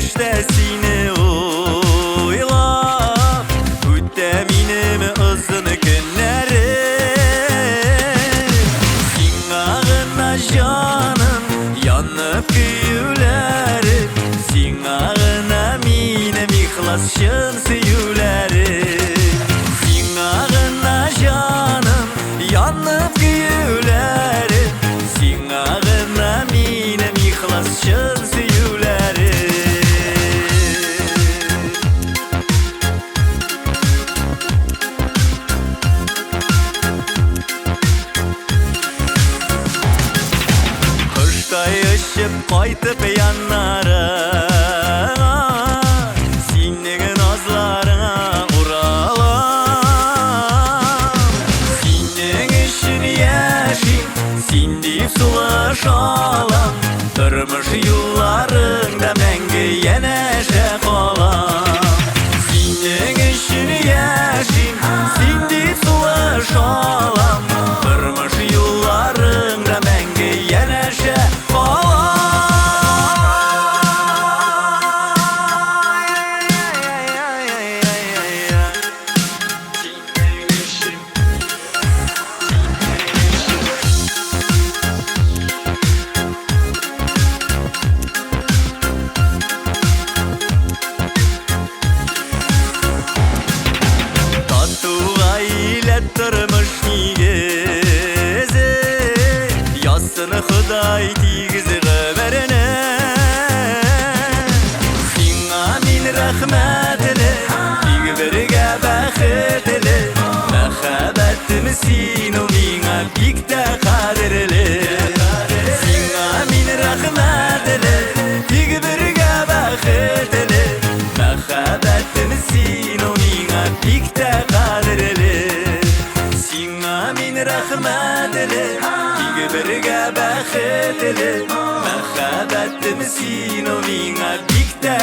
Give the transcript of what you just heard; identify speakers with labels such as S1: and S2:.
S1: eştesini oylap Ütte minim ızın günleri Sin ağına canım yanıp güyüleri Sin ağına minim ihlas şın süyüleri Sin ağına canım yanıp güyüleri Sin ağına minim ihlas şın süyüleri Kayışıp qaytıp yanlarına Senin nazlarına uralam Senin işin yaşin Sen deyip sulaşalam Durmuş yıllarında menge yeneşe kalam Senin işin yaşin Sen deyip sulaşalam Durmuş yıllarında menge yeneşe Turmuş nigezi Yazsın Xuday tigizi gıverine Singa min rahmetli Tigverge baxetli Mehabetim sinu minga bikte kadirli Singa min rahmetli Tigverge baxetli Mehabetim sinu minga bikte kadirli Min rahmetli Tigberge baxetli Mehabetim sinu minga bikte